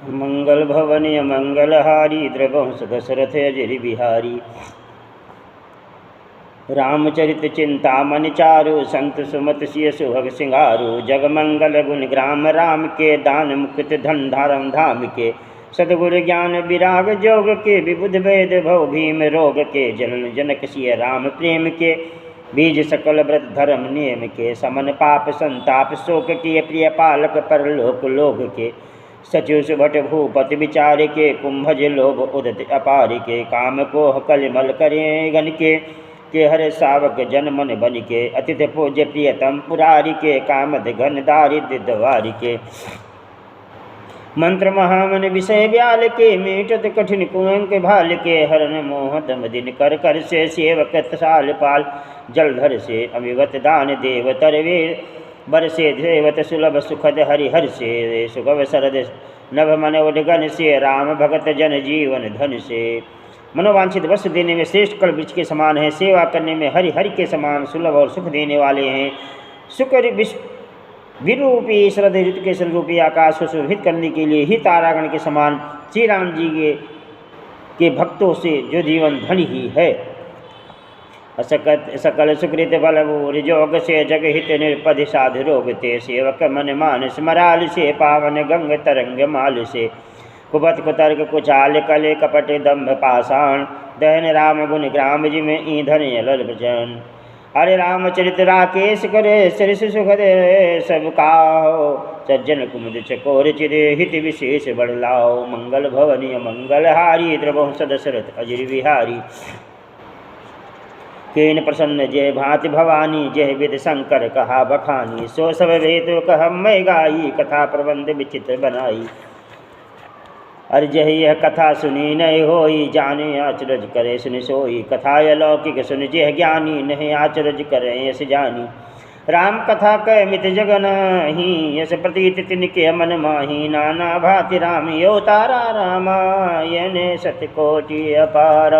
मंगल भवनीय मंगलहारी द्रवंश दशरथ अजरि बिहारी। रामचरित चिंतामणि चारु संत सुमत सिय सुभग सिंगारू। जगमंगल गुण ग्राम राम के दान मुकुट धन धारम धाम के। सद्गुरु ज्ञान विराग जोग के विबुध वेद भव भीम रोग के। जनन जनक सिय राम प्रेम के बीज सकल व्रत धर्म नियम के। समन पाप संताप शोक के प्रिय पालक परलोक लोक के। सचिव सुभट भूपति विचार के कुंभज लोभ उदत अपार के। काम को कलिमल करे गण के हर सावक जन मन बन के। अतिथि पूज्य प्रियतम पुरारी के कामद घन दारिद्र द्वारि के। मंत्र महामन विषय व्याल के मीटत कठिन कुअंक भाल के। हरण मोह दम दिन कर कर से सेवक साल पाल। जलधर से अमिवत दान देव तरवीर बरसे देवत सुलभ सुखद हरिहर से। सुगव सरद नभ मन उदगन से राम भगत जन जीवन धन से। मनोवांछित वस्तु देने में श्रेष्ठ कल वृक्ष के समान है। सेवा करने में हरि हरि के समान सुलभ और सुख देने वाले हैं। शुक्र विरूपी शरद ऋतु के स्वरूपी आकाश को शोभित करने के लिए ही तारागण के समान श्री राम जी के भक्तों से जो जीवन धनी ही है। सकल सुकृत बल जोग से जग हित निरपद साधु रोग ते। सेवक मन मानस मराल से पावन गंग तरंग माल से। कुपत कुतर्क कुचाल कले कपट दम्भ पाषाण। दहन राम गुण ग्राम जी में ईंधन अलल भजन। अरे रामचरित राकेश करे सरिस सुखद सब काहो। सज्जन कुमुद चकोर चिरे हित विशेष बढ़लाओ। मंगल भवनीय मंगलहारी द्रवंश दशरथ अजरि बिहारी। केन प्रसन्न जय भांति भवानी जय विद शंकर कहा बखानी। सो सब भेद कह मैं गाई कथा प्रबंध विचित्र बनाई। अरे जय यह कथा सुनी नहीं होई जाने आचरज करे सुनि सोई। कथा अलौकिक सुन जय ज्ञानी नहीं आचरज करे यस जानी। राम कथा कह मित जगन ही यस प्रतीत तिनके मन माही। नाना भाति राम यो तारा रामायण सतकोटि अपार।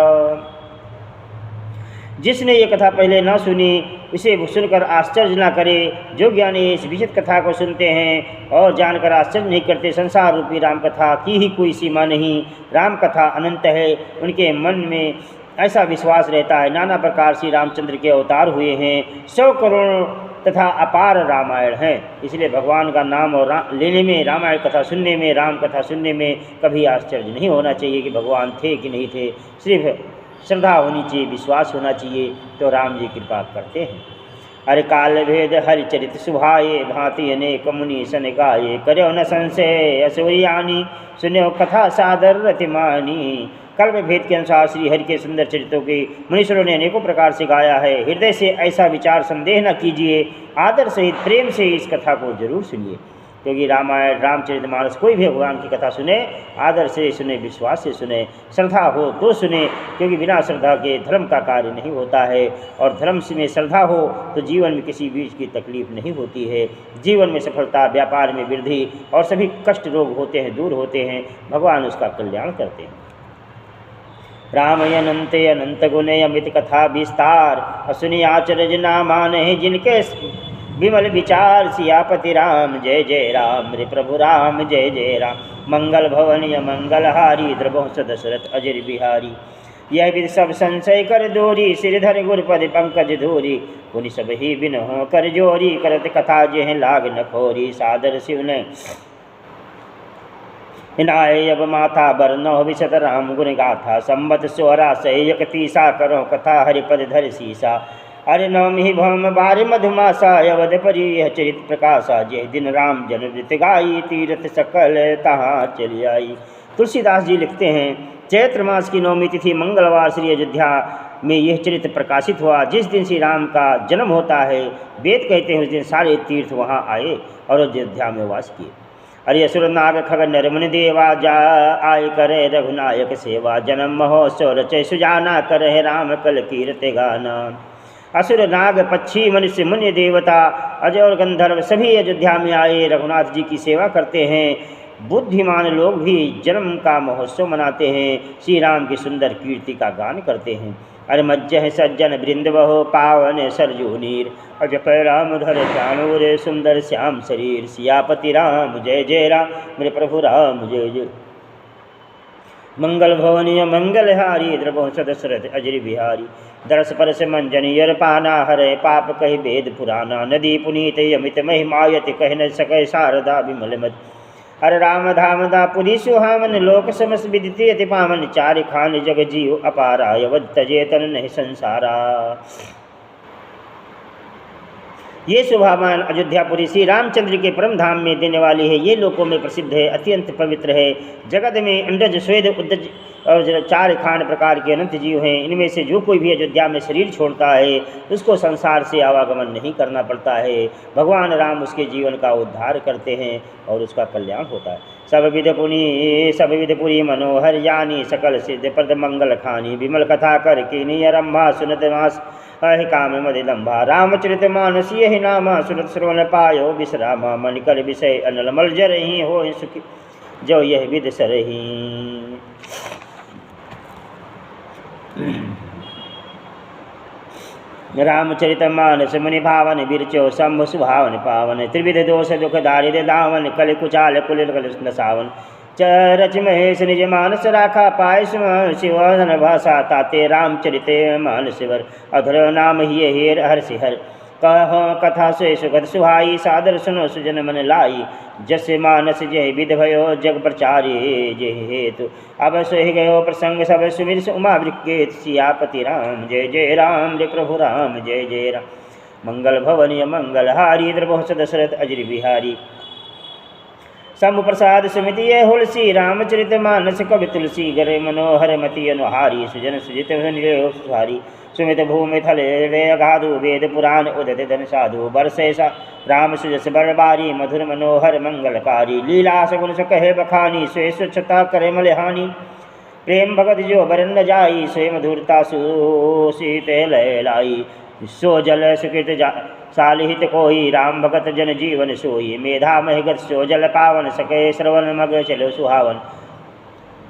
जिसने ये कथा पहले न सुनी उसे सुनकर आश्चर्य न करे। जो ज्ञानी इस विचित्र कथा को सुनते हैं और जानकर आश्चर्य नहीं करते, संसार रूपी राम कथा की ही कोई सीमा नहीं। राम कथा अनंत है। उनके मन में ऐसा विश्वास रहता है नाना प्रकार श्री रामचंद्र के अवतार हुए हैं। 100 करोड़ तथा अपार रामायण हैं। इसलिए भगवान का नाम और लेने में, रामायण कथा सुनने में, राम कथा सुनने में कभी आश्चर्य नहीं होना चाहिए कि भगवान थे कि नहीं थे। सिर्फ श्रद्धा होनी चाहिए, विश्वास होना चाहिए, तो राम जी कृपा करते हैं। अरे काल भेद हरिचरित सुभाए भांति अनेक मुनि सन गाये। करो न संशय असुरियानी सुनो कथा सादर रतिमानी। कल्प भेद के अनुसार श्री हरि के सुंदर चरित्रों के मुनीश्वरों ने अनेकों प्रकार से गाया है। हृदय से ऐसा विचार संदेह न कीजिए, आदर सहित प्रेम से इस कथा को जरूर सुनिए। क्योंकि रामायण रामचरितमानस कोई भी भगवान की कथा सुने आदर से सुने, विश्वास से सुने, श्रद्धा हो तो सुने। क्योंकि बिना श्रद्धा के धर्म का कार्य नहीं होता है, और धर्म में श्रद्धा हो तो जीवन में किसी बीच की तकलीफ नहीं होती है। जीवन में सफलता, व्यापार में वृद्धि और सभी कष्ट रोग होते हैं दूर होते हैं। भगवान उसका कल्याण करते हैं। रामय अनंत अनंत गुणे अमित कथा विस्तार। असुनि आचरज नामान है जिनके विमल विचार। सियापति राम जय जय राम रे प्रभु राम जय जय राम। मंगल भवनीय मंगलहारी द्रवंश दशरथ अजरि बिहारी। यह विद सब संशय कर दोरी सिरधर गुरपद पंकज धूरी। पुनि सब ही बिनहो कर जोरी करत कथा जेह लाग न खोरी। सादर शिव ने नाय अब माथा बरनो विशत राम गुण गाथा। संबत सोरा सही 31 करो कथा हरिपद धर सीसा। अरे नवमी भौम बार मधुमासा अवध परि यह चरित प्रकाशा। जय दिन राम जन वृत गाई तीर्थ सकल तहाँ चली आई। तुलसीदास जी लिखते हैं, चैत्र मास की 9वीं तिथि मंगलवार श्री अयोध्या में यह चरित्र प्रकाशित हुआ। जिस दिन श्री राम का जन्म होता है, वेद कहते हैं उस दिन सारे तीर्थ वहाँ आए और अयोध्या में वास किए। अरे असुर नाग खगन नर मुनि देवा जा आय करे रघुनायक सेवा। जन्म महोत्सव रचय सुजाना करे राम कल कीर्ति गाना। असुर नाग पक्षी मनुष्य मुनि देवता अजय और गंधर्व सभी अयोध्या में आए, रघुनाथ जी की सेवा करते हैं। बुद्धिमान लोग भी जन्म का महोत्सव मनाते हैं, श्री राम की सुंदर कीर्ति का गान करते हैं। अरे मज्जह सज्जन वृंद बहो पावन सरजू नीर, अजप राम धर चाणूर सुंदर श्याम शरीर, सियापति राम जय जय राम मेरे प्रभु राम जय जय। मंगल भवनीय मंगलहारी द्रवो सदशरथ अजर बिहारी, दरस परस मंजनियर पाना हरे पाप कहि वेद पुराना, नदी पुनीत यमित महिमायति कह न सकै शारदा विमल मत। अरे राम धाम दा पुरी सुहावन लोक समस विदिति अति पावन, चारि खान जग जीव अपारा यवद तजे तन नहीं संसारा। ये शोभावान अयोध्यापुरी श्री रामचंद्र के परम धाम में देने वाली है। ये लोकों में प्रसिद्ध है, अत्यंत पवित्र है। जगत में अंडज स्वेद उद्दज और चार खान प्रकार के अनंत जीव हैं। इनमें से जो कोई भी अयोध्या में शरीर छोड़ता है उसको संसार से आवागमन नहीं करना पड़ता है। भगवान राम उसके जीवन का उद्धार करते हैं और उसका कल्याण होता है। सब विध पुरी मनोहर यानी, सकल सिद्ध प्रद मंगल खानी, विमल कथा कर कीनी अरम्भा सुनत मास अहि काम मदि लंबा, रामचरित मानस यही नामा, सुनत श्रवण पायो विश्रामा, मन कर विषय अनल मल जरही, हो सुखी जो यह विद सरही। रामचरित मानस मुनि भावन, बिरचो शंभु सुभावन पावन, त्रिविध दोष दुख दारिद्र दावन, कलि कुचाल कुलिल कल नसावन, चरच महेश निज मानस राखा, पाय शिवन भाषा ताते रामचरित मानस वर, अधर नाम ही हेर हर्षि हर, कह कथा से सुगत सुहाई, सादर सुनो सुजन मन लाई, जस मानस जय विध भयो जग प्रचारी जय हेतु, अब सोहि गयो प्रसंग सब सुमिर उमा वृकेत, सियापति राम जय जय राम रे प्रभु राम जय जय राम। मंगल भवनीय मंगल हारी, द्रवो दशरथ अजर बिहारी, शंभु प्रसाद सुमिति ये हुलसी, रामचरित मानस कवि तुलसी, गरे मनोहर मति अनुहारी, सुजन सुजित सुहारी, सुमित भूमि थल अगाधु, वेद पुराण उदित धन साधु, बरसे सा राम सुजस बरबारी, मधुर मनोहर मंगलकारी, लीला सगुन कहे बखानी, स्वे स्वच्छता करे मलहानी, प्रेम भगत जो बरन जाई, स्वे मधुरता सुशीत लय लाई, सो जल सुकृत सालिहित कोई, राम भगत जन जीवन सोई, मेधा महिगत सो जल पावन, सके श्रवण मग चलो सुहावन,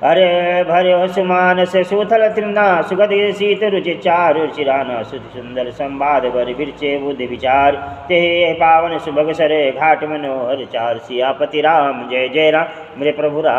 अरे भर्यो सुमान से सुथल तृणा, सुगति शीत रुचि चारु चिराना, सुत सुंदर संवाद वर बिरचे बुद्धि विचार, ते पावन सुभग सरे घाट मनोहर चार, सियापति राम जय जय राम मेरे प्रभु राम।